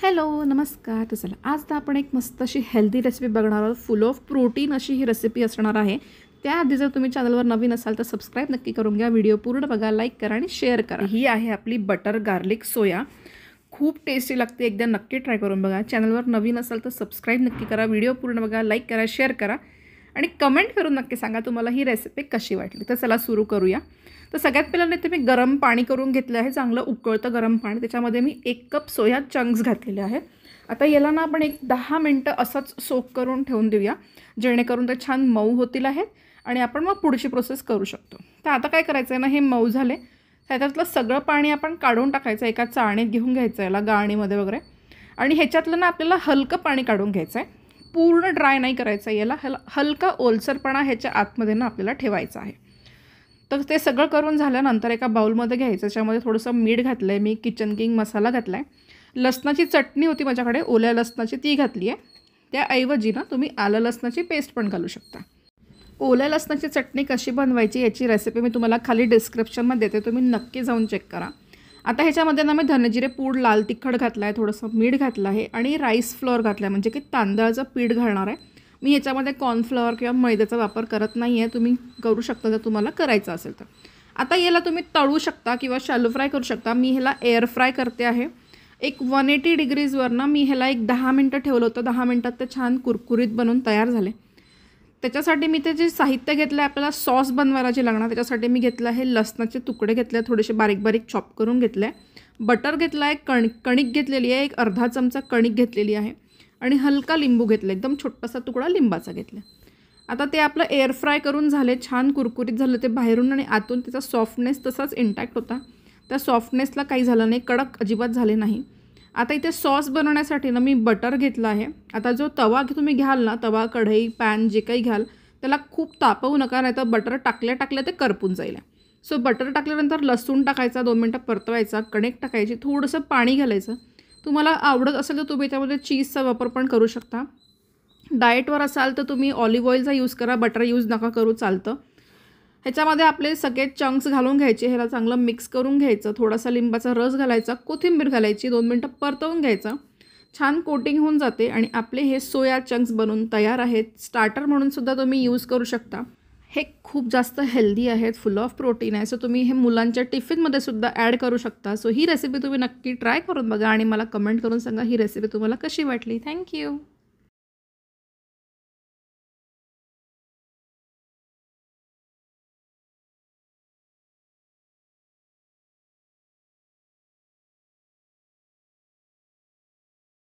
Hello नमस्कार. तर चला आज तर आपण एक मस्त अशी हेल्दी रेसिपी बघणार आहोत. फुल ऑफ प्रोटीन अशी ही रेसिपी असणार आहे. त्याआधी जर तुम्ही चॅनलवर नवीन असाल तर सबस्क्राईब नक्की करून घ्या. व्हिडिओ पूर्ण बघा, लाईक करा आणि शेअर करा. ही आहे आपली बटर गार्लिक सोया. खूप टेस्टी लागते, एकदा नक्की ट्राय करून बघा. चॅनलवर नवीन असाल तर सबस्क्राईब नक्की करा. व्हिडिओ पूर्ण बघा, लाईक करा, शेअर करा आणि कमेंट करून नक्की सांगा तुम्हाला ही रेसिपी कशी वाटली. तर चला सुरू करूया. तर सगळ्यात पहिल्यांदा इथे मी गरम पाणी करून घेतलं आहे, चांगलं उकळतं गरम पाणी. त्याच्यामध्ये मी 1 कप सोया चंक्स घातलेले आहेत. आता याला ना आपण एक 10 मिनटं असंच सोक करून ठेवून देऊया, जेणेकरून ते छान मऊ होतील आहेत आणि आपण मग पुढची प्रोसेस करू शकतो. तर आता काय करायचं आहे ना, हे मऊ झाले त्याच्यातलं सगळं पाणी आपण काढून टाकायचं. एका चाळणीत घेऊन घ्यायचं याला, गाळणीमध्ये वगैरे. आणि ह्याच्यातलं ना आपल्याला हलकं पाणी काढून घ्यायचं आहे. पूर्ण ड्राय नाही करायचं आहे याला, हलका ओलसरपणा ह्याच्या आतमध्ये ना आपल्याला ठेवायचा आहे. तर ते सगळं करून झाल्यानंतर एका बाउलमध्ये घ्यायचं. त्याच्यामध्ये थोडंसं मीठ घातलं आहे मी, किचन किंग मसाला घातला आहे. लसणाची चटणी होती माझ्याकडे, ओल्या लसणाची, ती घातली आहे. त्याऐवजी ना तुम्ही आलं लसणाची पेस्ट पण घालू शकता. ओल्या लसणाची चटणी कशी बनवायची याची रेसिपी मी तुम्हाला खाली डिस्क्रिप्शनमध्ये देते, तुम्ही नक्की जाऊन चेक करा. आता ह्याच्यामध्ये ना मी धनेजिरे पूड, लाल तिखट घातला आहे, थोडंसं मीठ घातलं आहे आणि राईस फ्लोअर घातला आहे, म्हणजे की तांदळाचं पीठ घालणार आहे मी. ह्याच्यामध्ये कॉर्नफ्लॉवर किंवा मैद्याचा वापर करत नाही आहे, तुम्ही करू शकता जर तुम्हाला करायचं असेल तर. आता याला तुम्ही तळू शकता किंवा शॅलो फ्राय करू शकता. मी ह्याला एअर फ्राय करते आहे. एक 180 डिग्रीजवर ना मी ह्याला एक 10 मिनटं ठेवलं होतं. 10 मिनटात ते छान कुरकुरीत बनून तयार झाले. त्याच्यासाठी मी ते जे साहित्य घेतलं आहे आपल्याला सॉस बनवायला जे लागणार, त्याच्यासाठी मी घेतलं आहे लसणाचे तुकडे घेतले, थोडेसे बारीक बारीक चॉप करून घेतले आहे. बटर घेतला आहे, कणिक घेतलेली आहे, एक अर्धा चमचा कणिक घेतलेली आहे आणि हलका लिंबू घेतला, एकदम छोटासा तुकडा लिंबाचा घेतला. आता ते आपलं एअर फ्राय करून झाले, छान कुरकुरीत झालं ते बाहेरून आणि आतून त्याचा सॉफ्टनेस तसाच इंटॅक्ट होता. त्या सॉफ्टनेसला काही झालं नाही, कडक अजिबात झाले नाही. आता इथे सॉस बनवण्यासाठी ना मी बटर घेतला आहे. आता जो तवा तुम्ही घ्याल ना, तवा, कढई, पॅन जे काही घ्याल त्याला खूप तापवू नका, नाही तर बटर टाकल्या ते करपून जाईल. सो बटर टाकल्यानंतर लसूण टाकायचा, 2 मिनटं परतवायचा, कणिक टाकायची, थोडंसं पाणी घालायचं. तुम्हाला आवडत असेल तर तुम्ही त्यामध्ये चीजचा वापर पण करू शकता. डाएटवर असाल तर तुम्ही ऑलिव्ह ऑइलचा यूज करा, बटर यूज नका करू, चालतं. ह्याच्यामध्ये आपले सगळे चंक्स घालून घ्यायचे, ह्याला चांगलं मिक्स करून घ्यायचं. थोडासा लिंबाचा रस घालायचा, कोथिंबीर घालायची, 2 मिनटं परतवून घ्यायचं. छान कोटिंग होऊन जाते आणि आपले हे सोया चंक्स बनून तयार आहेत. स्टार्टर म्हणून सुद्धा तुम्ही यूज करू शकता. हे खूप जास्त हेल्दी आहेत, फुल ऑफ प्रोटीन आहे. सो तुम्ही हे मुलांच्या टिफिनमध्ये सुद्धा ॲड करू शकता. सो ही रेसिपी तुम्ही नक्की ट्राय करून बघा आणि मला कमेंट करून सांगा ही रेसिपी तुम्हाला कशी वाटली. थँक्यू.